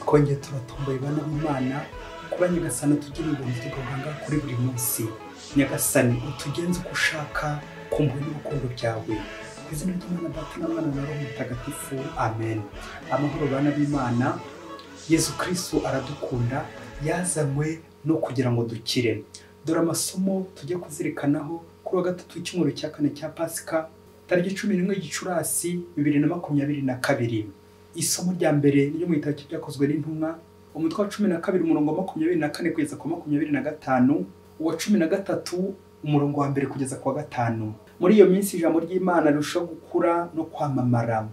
kongera turatomboye bana b'Imana kuba nyagasani tugira ibintu tukavanga kuri buri munsi. Nyagasani utugenze uko ushaka kumva n'urukundo byawe. Izina ry'Imana Data na Mwana na Roho Mutagatifu. Amen. Amahoro bana b'Imana. Yesu Kristo aradukunda, yazanywe no kugira ngo dukire. Dore amasomo tujye kuzirikanaho kuri wa gatatu w'icyumweru cya kane cya Pasika, tariki 11 Gicurasi 2022. Isomo rya mbere ryo mu gitabo cy'ibyakozwe n'intumwa, umutwe wa 12 umurongo wa 24 kugeza ku 25, uwa 13 umurongo wa mbere kugeza ku wa 5. Muri iyo minsi ijambo ry'Imana rirushaho gukura no kwamamara.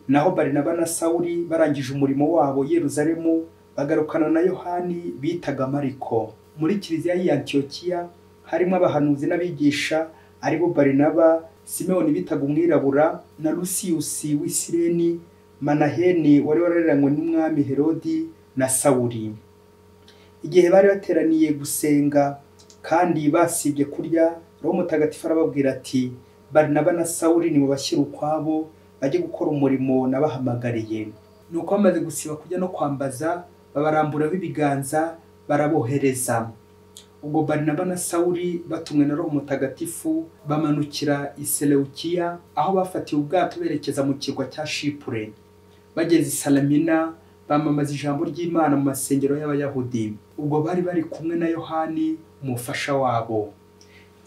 Naho Barinaba na Sawuli barangije umurimo wabo i Yerusalemu, bagarukana na Yohani bitaga Mariko. Muri kiliziya ya Antiokiya harimo abahanuzi n'abigisha aribo Barinaba, Simeoni bitaga umwirabura, na Lusiyusi w'Isireni, Manaheni wari warareranywe n'umwami Herodi, na Sawuli. Igihe bari bateraniye gusenga kandi basibye kurya, Roho Mutagatifu arababwira ati, Barinaba na Sawuli ni mubashyira ukwabo bajye gukora umurimo nabahamagariye. Nuko bamaze gusiba kujya no kwambaza, babaramburaho ibiganza barabohereza. Ubwo Barinaba na Sawuli batumwe na Roho Mutagatifu bamanukira i Seleukiya, aho bafatiye ubwato berekeza mu kirwa cya Shipure. Bageze i Salamina bamamaza ijambo ry'Imana mu masengero y'Abayahudi. Ubwo bari bari kumwe na Yohani umufasha wabo.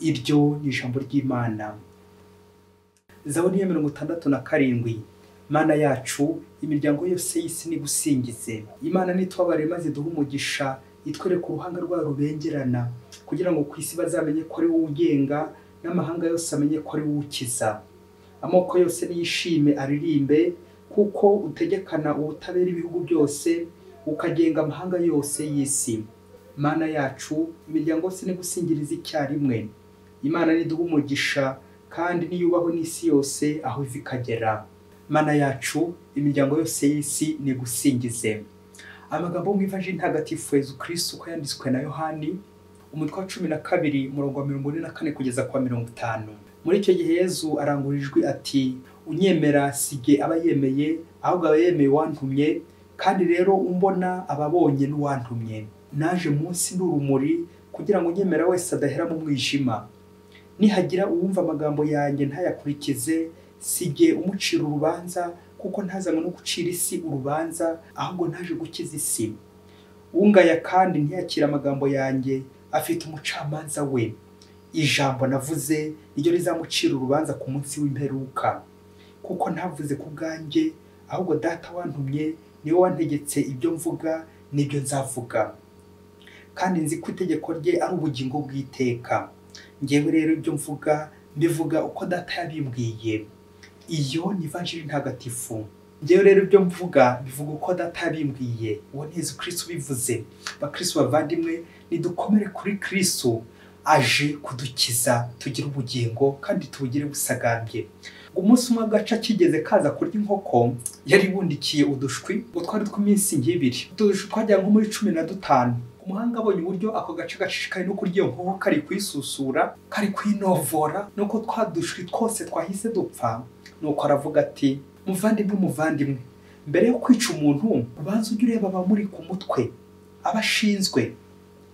Iryo ni ijambo ry'Imana. Zaburi ya 67. Mana yacu, imiryango yose y'isi nigusingize. Imana nitwabare maze duhe umugisha, itwereke uruhanga rwayo rubengerana, kugira ngo ku isi bazamenye ko ari wowe ugenga, n'amahanga yose amenye ko ari wowe ukiza. Amoko yose niyishime aririmbe, kuko utegekana ubutabera ibihugu byose, ukagenga amahanga yose y'isi. Mana yacu, imiryango yose nigusingiriza icyarimwe. Imana niduhe umugisha, kandi niyubahwe n'isi yose aho iva ikagera. Mana yacu, imiryango yose y'isi nigusingize. Amagambo mu ivanjili ntagatifu Yesu Kristo uko yanditswe na Yohani, umutwe wa 12 umurongo wa 44 kugeza kwa 50. Muri icyo gihe Yesu arangurijwe ati, unyemera sige aba yemeye, ahubwo aba yemeye wantumye, kandi rero umbona ababonye n'uwantumye. Naje munsi n'urumuri kugira ngo unyemera wese adahera mu mwijima. Nihagira uwumva amagambo yanjye ntayakurikize, sige umucira urubanza, kuko ntazanywe no gucira isi urubanza, ahubwo ntaje gukiza isi. Ungaya kandi ntiyakira amagambo yanjye, afite umucamanza we. Ijambo navuze iryo rizamucira urubanza ku munsi w'imperuka. Kuko ntavuze ku bwanjye, ahubwo Data wantumye niwe wantegetse ibyo mvuga n'ibyo nzavuga. Kandi nzi ko itegeko rye ari ubugingo bw'iteka. Ngewe rero ibyo mvuga mbivuga uko Data yabimbwiye. Iyo ni ivanjili ntagatifu. Ngewe rero ibyo mvuga bivuga uko Data yabimbwiye. Uwo ni Yesu Kristo bivuze. Bakristo bavandimwe, nidukomere kuri Kristo, aje kudukiza tugira ubugingo kandi tubugire busagambye. Umunsi umwe agaca kigeze kaza kurya inkoko, yari bundikiye udushwi utwari tw'iminsi nk'ibiri. Udushwi twajya nko muri 15. Umuhanga abonye uburyo ako gace gashishikaye no kurya iyo nkoko kari kwisusura, kari kwinovora, nuko twadushwi twose twahise dupfa. Nuko aravuga ati, muvandimwe, mbere yo kwica umuntu, ubanza ujye ureba abamuri ku mutwe, abashinzwe,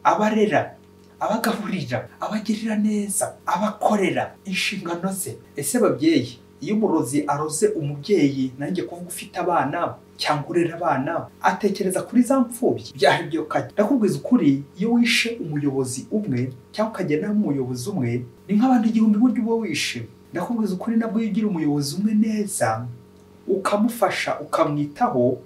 abarera, abagaburira, abagirira neza, abakorera inshingano ze. Ese babyeyi, iyo umurozi aroze umubyeyi, nanjye kuvuga ufite abana cyangwa urera abana, atekereza kuri za mfubyi byahibyo kajya. Ndakubwiza ukuri, iyo wishe umuyobozi umwe cyangwa ukagena umuyobozi umwe, ni nk'abandi 1000 buryo uba wishe. Ndakubwiza ukuri, nabwo iyo ugira umuyobozi umwe neza, ukamufasha ukamwitaho,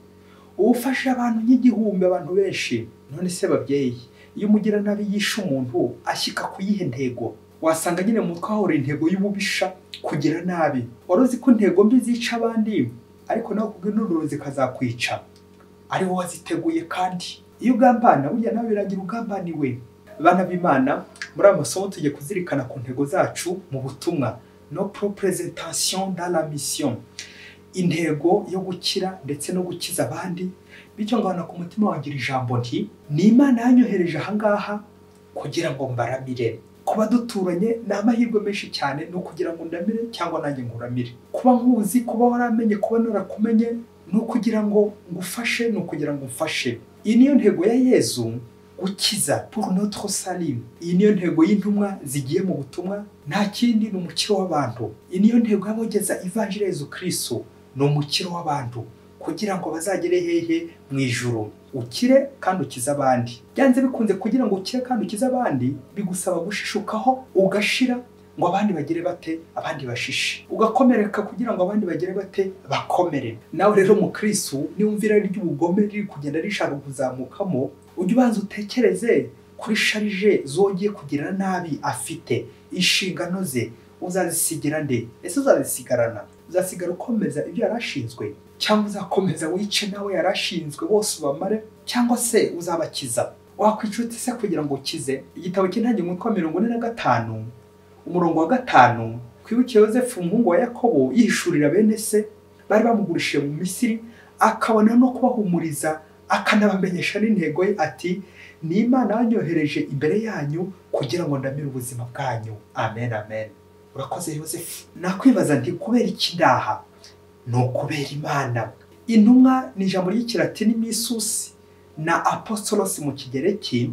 ufasha abantu nk'igihumbi, abantu benshi. None se babyeyi, iyo umugira nabi yishe umuntu, ashyika kuyihe ntego? Wasanga nyine mu mutwe hahora intego y'ububisha, kugira nabi. Warozi ko intego mbi zica abandi, ariko nawe kubw'inturuzi zikazakwica. Ari wowe waziteguye. kandi iyo ugambana burya nawe biragira ugambaniwe. Bana b'Imana, muri amasomo tujye kuzirikana ku ntego zacu mu butumwa. No présentation dans la mission. Intego yo gukira ndetse no gukiza abandi. Bityo ngabana ku mutima wagira ijambo nti, ni Imana yanyohereje ahangaha kugira ngo mbaramire. Kuba duturanye ni amahirwe menshi cyane, no kugira ngo ndamire cyangwa nanjye nguramire. Kuba nkuzi, kuba waramenye, kuba narakumenye, ni ukugira ngo ngufashe, ni ukugira ngo mfashe. Iyi niyo ntego ya Yezu, gukiza, pour notre salut. Iyi niyo ntego y'intumwa zigiye mu butumwa, nta kindi, ni umukiro w'abantu. Iyi niyo ntego y'abogeza ivanjiri ya Yezu Kristo, ni umukiro w'abantu, kugira ngo bazagere hehe? Mu ijuru. Ukire kandi ukize abandi. Byanze bikunze kugira ngo ukire kandi ukize abandi, bigusaba gushishukaho ugashira ngo abandi bagire bate? Abandi bashishe. Ugakomereka kugira ngo abandi bagire bate? Bakomere. Nawe rero mu Kristo, niwumvira ry'ubugome riri kugenda rishaka kuzamukamo, ujye ubanza utekereze kuri sharije zongeye kugira nabi afite. Inshingano ze uzazisigira nde? Ese uzazisigarana? Uzasigara ukomeza ibyo yarashinzwe, cyangwa uzakomeza wice nawe yarashinzwe bose ubamare, cyangwa se uzabakiza? Wakwicuta se kugira ngo ukize? Igitabo cy'intangiriro umutwe wa 45 umurongo wa 5, twibuke Yosefu umuhungu wa Yakobo yihishurira bene se bari bamugurishije mu Misiri, akabona no kubahumuriza, akanabamenyesha n'intego ye ati, ni Imana yanyohereje imbere yanyu kugira ngo ndamire ubuzima bwanyu. Amen, amen. Urakoze Yosefu. Nakwibaza nti kubera iki ndaha? No kubera Imana. Intumwa ni ijambo ry'ikilatini missus na apostolos mu kigereki,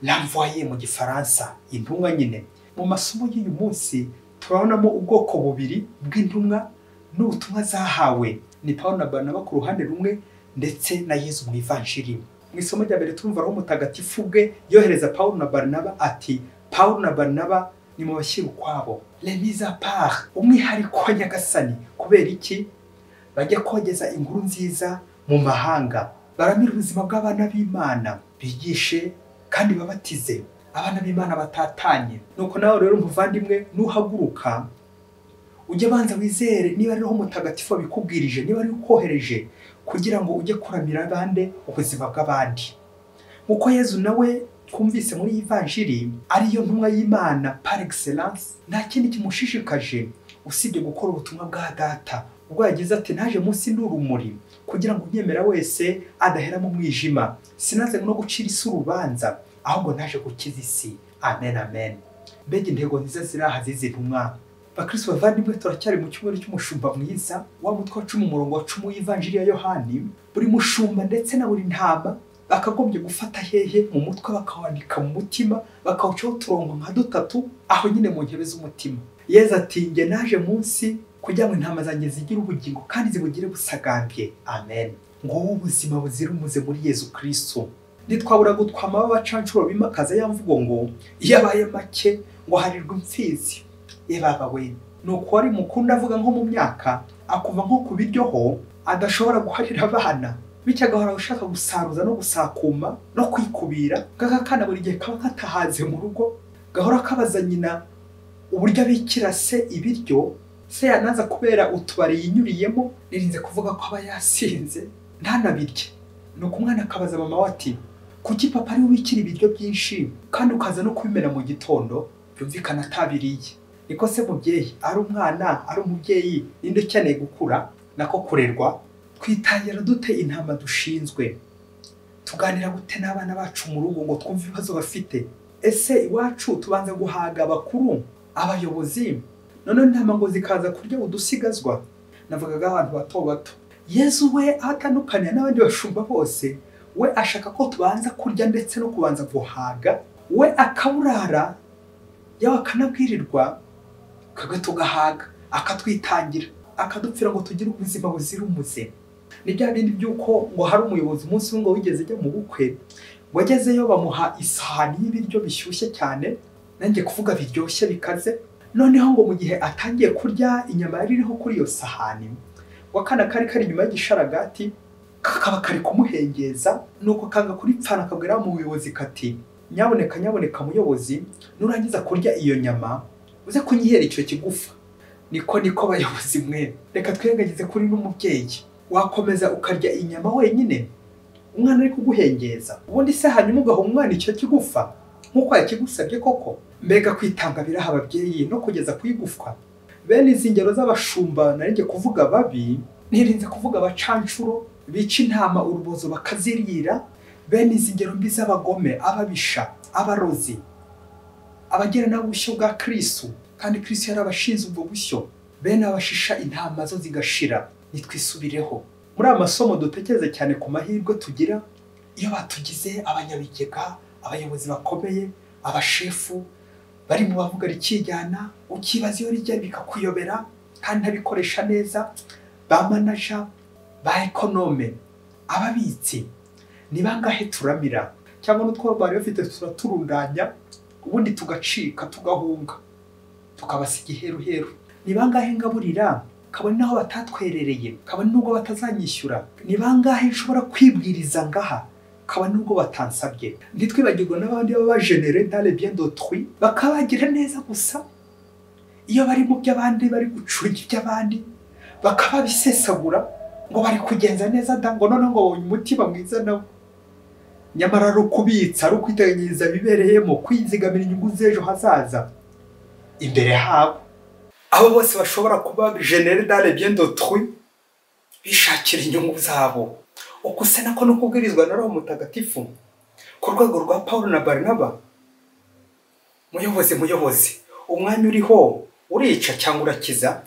l'envoyé mu gifaransa. Intumwa nyine. Mu masomo y'uyu munsi turabonamo ubwoko bubiri bw'intumwa n'ubutumwa zahawe. Ni Pawulo na Barnaba ku ruhande rumwe, ndetse na Yezu mu ivanjiri. Mu isomo rya mbere tumva roho mutagatifu bwe yohereza Pawulo na Barnaba ati, Pawulo na Barnaba ni mu bashyira ukwabo, les mise à part, umwihariko wa Nyagasani. Kubera iki? Bajya kogeza inkuru nziza mu mahanga, baramira ubuzima bw'abana b'Imana, bigishe kandi babatize abana b'Imana batatanye. Nuko nawe rero muvandimwe, nuhaguruka ujye banza wizere niba ariho mutagatifu bikubwirije, niba ari ukohereje kugira ngo ujye kuramira abandi ubuzima bw'abandi. Uko Yezu nawe twumvise muri ivanjiri ariyo ntumwa y'Imana par excellence, nta kindi kimushishikaje usibye gukora ubutumwa bwa Data. Ubwo yagize ati, naje munsi n'urumuri kugira ngo unyemera wese adahera mu mwijima. Sinaze no gucira isi urubanza, ahubwo naje gukiza isi. Amen, amen. Mbega intego nziza ziraha zizi ntumwa. Bakristo bavandimwe, turacyari mu cyumweru cy'umushumba mwiza, wa mutwe wa 10 umurongo wa 10 w'ivanjiri ya Yohani. Buri mushumba ndetse na buri ntama bakagombye gufata hehe mu mutwe, bakawandika mu mutima, bakawucaho uturongo nka 3 aho nyine mu nkebe z'umutima. Yezu ati, nge naje munsi kugira ngo intama zanjye zigire ubugingo kandi zibugire busagambye. Amen. Ngo ubuzima buzira umuze muri Yezu Kristo. Nitwabura gutwama b'abacancuro bimakaza ya mvugo ngo iyo abaye make ngo harirwa imfizi. Baba we, nuko ari mukunda avuga nko mu myaka, akuva nko ku biryo ho adashobora guharira abana, bityo agahora ushaka gusaruza no gusakuma no kwikubira. Gakakana buri gihe kaba katahaze mu rugo, gahora kabaza nyina uburyo abikira se ibiryo, se yanaza kubera utubari yinyuriyemo, nirinze kuvuga ko aba yasinze ntanabirye. Nuko umwana akabaza mama we ati, kuki papa ari ubikira ibiryo byinshi kandi ukaza no kubimena mu gitondo? Byumvikana atabiriye. Niko se mubyeyi, ari umwana ari umubyeyi, ninde ukeneye gukura nako kurerwa? Twitangira dute intama dushinzwe? Tuganira gute n'abana bacu mu rugo ngo twumve ibibazo bafite? Ese iwacu tubanza guhaga abakuru, abayobozi, none intama ngo zikaza kurya udusigazwa? Navugaga abantu bato bato. Yezu we atandukanye n'abandi bashumba bose, we ashaka ko tubanza kurya ndetse no kubanza guhaga. We akaburara yawe akanabwirirwa, kagatugahaga, akatwitangira, akadupfira ngo tugire ubuzima buzira umuze. Ni bya bindi byuko ngo hari umuyobozi umunsi ngo wigeze ajya mu bukwe, wagezeyo bamuha isahani y'ibiryo bishyushye cyane, nanjye kuvuga biryoshye bikaze. Noneho ngo mu gihe atangiye kurya inyama yari iriho kuri iyo sahani, wakana kari nyuma y'isharagati, kakaba kari kumuhengeza. Nuko kanga kuripfana, akabwira mu buyobozi kati, nyaboneka muyobozi, nurangiza kurya iyo nyama uze kunyihera icyo kigufa. Niko bayobozi mwe, reka twirengagize kuri n'umubyeyi. Wakomeza ukarya inyama wenyine, umwana ari kuguhengeza, ubundi se hanyuma ugaha umwana icyo kigufa nk'uko yakigusabye koko? Mbega kwitanga biraha ababyeyi no kugeza kuyigufwa. Bene izi ngero z'abashumba narinjye kuvuga babi, nirinze kuvuga abacancuro bica intama urubozo bakazirira. Bene izi ngero mbi z'abagome, ababisha, abarozi, abagira n'abushyo bwa Kristo, kandi Kristo yarabashinze ubwo bushyo. Bene abashisha intama zo zigashira. Nitwisubireho, muri amasomo dutekereza cyane ku mahirwe tugira iyo batugize abanyabigega, abayobozi bakomeye, abashefu bari mu bavuga rikijyana, ukibaza iyo rijya bikakuyobera kandi ntabikoresha neza, ba manager, ba ekonome, ababitsi. Ni bangahe turamira cyangwa n'utwo bari bafite turaturundanya ubundi tugacika tugahunga tukabasiga iheruheru. Ni bangahe ngaburira kabone naho batatwerereye, kabone nubwo batazanyishyura. Ni bangahe nshobora kwibwiriza ngaha kabone nubwo batansabye. Ntitwibagirwe n'abandi baba bagenere dans le bien d'autrui, bakabagira neza gusa iyo bari mu by'abandi, bari gucunga iby'abandi, bakababisesagura ngo bari kugenza neza ngo none ngo umutima mwiza nawe. Nyamara ari ukubitsa, ari ukwiteganyiriza bibereyemo, kwizigamira inyungu z'ejo hazaza imbere habo. Abo bose bashobora kuba générer dans le bien d'autrui, bishakira inyungu zabo. Uko se nako no kubwirizwa na Roho Mutagatifu ku rwego rwa Paulo na Barnaba. Muyobozi, umwanya uriho urica cyangwa urakiza?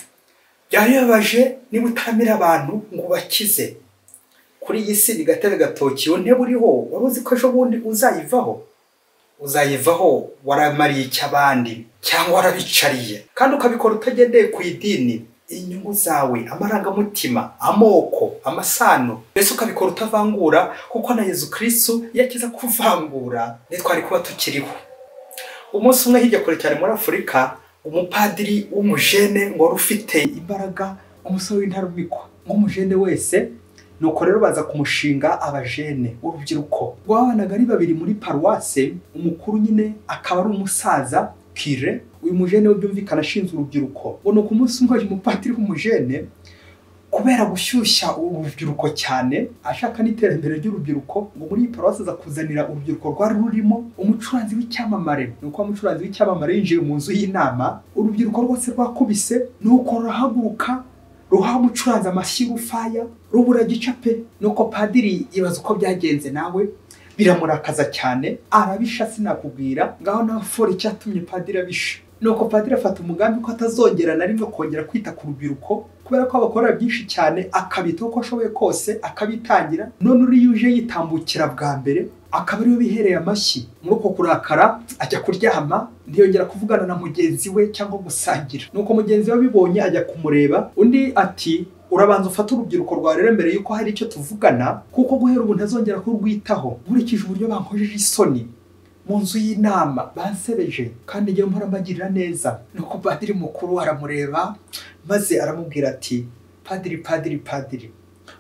Byayobaje niba utaramira abantu ngo bakize. Kuri iyi si bigatebe gatoki yo ntebe uriho, waruzi ko ejo bundi uzayivaho waramariye icy'abandi cyangwa warabicariye, kandi ukabikora utagendeye ku idini, inyungu zawe, amarangamutima, amoko, amasano, mbese ukabikora utavangura, kuko na Yesu Kristo yakiza kuvangura ntitwari kuba tukiriho. Umunsi umwe hirya kure cyane muri Afurika, umupadiri w'umujene ngo rufite imbaraga, umusore w'intarumikwa nk'umujene wese. Nuko rero baza kumushinga abajene urubyiruko. Rwabanaga ari babiri muri paruwase, umukuru nyine akaba ari umusaza kire, uyu mujene we byumvikana ashinzwe urubyiruko. Ngo nuko umunsi umwe umupadiri w'umujene kubera gushyushya urubyiruko cyane, ashaka n'iterambere ry'urubyiruko, ngo muri iyi paruwase aza kuzanira urubyiruko rwari rurimo umucuranzi w'icyamamare. Nuko umucuranzi w'icyamamare yinjiye mu nzu y'inama, urubyiruko rwose rwakubise, nuko rurahaguruka ruha umucuranzi amashyi rufaya rubura gicape. Nuko padiri ibaza uko byagenze, nawe biramurakaza cyane, arabisha sinakubwira. Ngaho nawe fora icyatumye padiri abisha. Nuko padiri afata umugambi ko atazongera na rimwe kongera kwita ku rubyiruko, kubera ko abakorera byinshi cyane, akabitaho uko ashoboye kose, akabitangira. None uri yuje yitambukira bwa mbere, akaba ariwe bihereye amashyi. Muri uko kurakara ajya kuryama, ntiyongera kuvugana na mugenzi we cyangwa gusangira. Nuko mugenzi we abibonye ajya kumureba, undi ati urabanza ufata urubyiruko rwa rero mbere yuko hari icyo tuvugana, kuko guhera ubu ntazongera kurwitaho. Nkurikije uburyo bankojeje isoni mu nzu y'inama, bansebeje kandi igihe mpora mbagirira neza. Nuko padiri mukuru aramureba maze aramubwira ati padiri,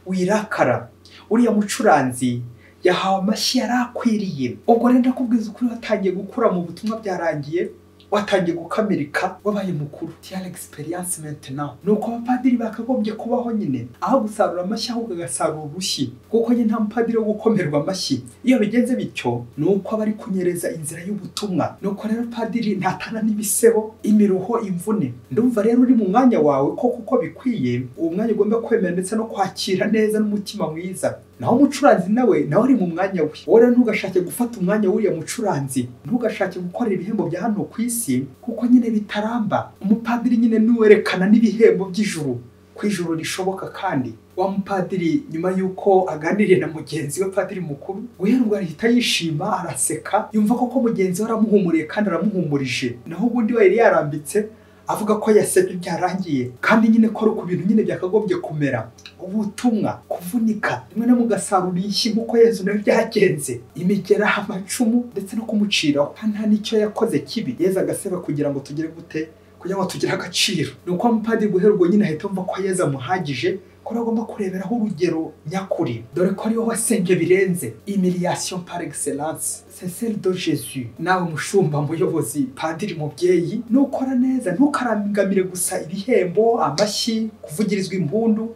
wirakara, uriya mucuranzi yahawe amashyi yarakwiriye. Ubwo rero ndakubwiza ukuri, watangiye gukura mu butumwa, byarangiye watangiye gukamirika, wabaye mukuru. Tiens l'expérience maintenant. Nuko abapadiri bakagombye kubaho nyine, aho gusarura amashyi ahubwo agasarura urushyi, kuko nyine nta mupadiri wo gukomerwa amashyi. Iyo bigenze bityo nuko aba ari kunyereza inzira y'ubutumwa. Nuko rero padiri ntatana n'ibisebo, imiruho, imvune. Ndumva rero uri mu mwanya wawe ko kuko bikwiye, uwo mwanya ugomba kwemera ndetse no kwakira neza n'umutima mwiza. Naho umucuranzi nawe ari mu mwanya we. Wowe rero ntugashake gufata umwanya w'uriya mucuranzi, ntugashake gukorera ibihembo bya hano ku isi, kuko nyine bitaramba. Umupadiri nyine nuwerekana n'ibihembo by'ijuru, ku ijuru rishoboka. Kandi wa mupadiri nyuma yuko aganiriye na mugenzi we padiri mukuru, guhera ubwo ahita yishima, araseka, yumva koko mugenzi we aramuhumuriye kandi aramuhumurije. Naho ubundi we yari yarambitse avuga ko yasebye byarangiye, kandi nyine ko ari ku bintu nyine byakagombye kumera. Ubutumwa, kuvunika, rimwe na mugasarura inshyi nk'uko Yesu nawe byagenze, imigera, amacumu ndetse no kumuciraho. Nta n'icyo yakoze kibi, Yesu agaseba kugira ngo tugire gute, kugira ngo tugire agaciro. Nuko umupadiri guhera ubwo nyine ahita yumva ko Yesu amuhagije, ko agomba kureberaho urugero nyakuri, dore ko ariwe wasenge birenze. Humiliation par excellence, c'est celle de Jésus. Nawe mushumba, muyobozi, padiri, mubyeyi, nukora neza ntukarangamire gusa ibihembo, amashyi, kuvugirizwa impundu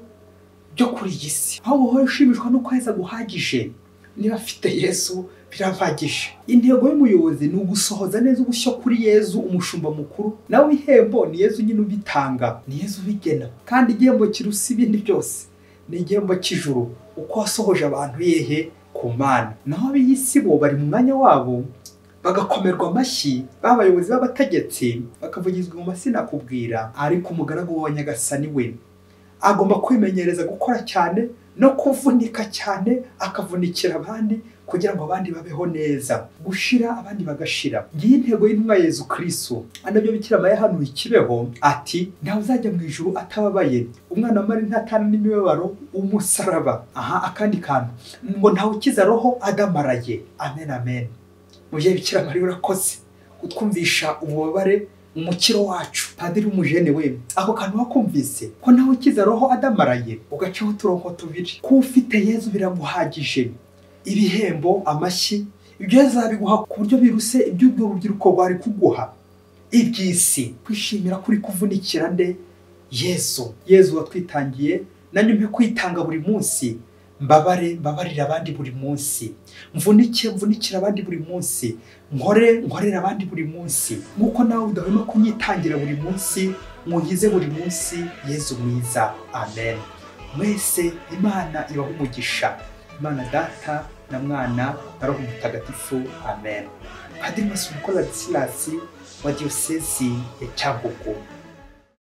byo kuri iyi si, aho uhora ushimishwa nuko Yesu aguhagije. Niba afite Yesu biravagije. Intego y'umuyobozi ni ugusohoza neza ubushyo kuri Yesu, umushumba mukuru. Nawe ihembo ni Yesu nyine ubitanga, ni Yesu ubigena. Kandi igihembo kirusa ibindi byose ni igihembo cy'ijuru, uko wasohoje abantu yehe ku Mana. Naho ab'isi bo bari mu mwanya wabo, bagakomerwa amashyi, b'abayobozi b'abategetsi, bakavugizwa mu masinakubwira. Ariko umugaragu wa Nyagasani we agomba kwimenyereza gukora cyane no kuvunika cyane, akavunikira abandi kugira ngo abandi babeho neza, gushira abandi bagashira. Ngiyi intego y'intumwa Yezu Kristo, anabyo Bikira Mariya hano ikibeho ati ntawe uzajya mu ijuru atababaye, umwana wa Mariya ntatana n'imibabaro umusaraba. Akandi kantu ngo ntawe ukiza roho adamaraye. Amen amen. Muvyeyi Bikira Mariya urakoze utwumvisha ububabare umukiro wacu. Padiri umujene we, ako kantu wakumvise ko ntawe ukiza roho adamaraye, ugacaho uturongo tubiri. Ko ufite Yezu biraguhagije. Ibihembo, amashyi, ibyo yazabiguha ku buryo biruse iby'urwo rubyiruko rwari kuguha. Iby'isi kwishimira kuri kuvunikira nde? Yesu. Yezu watwitangiye, nanjye mpe kwitanga buri munsi. Mbabarira abandi buri munsi. Mvunikira abandi buri munsi. Nkorera abandi buri munsi. Nkuko nawe udahwema kunyitangira buri munsi, munkize buri munsi. Yezu mwiza. Amen. Mwese Imana ibahe umugisha. Imana Data na Mwana na Roho Mutagatifu. Amen. Padiri Masumbuko Ladislas wa Diyosezi ya Cyangugu.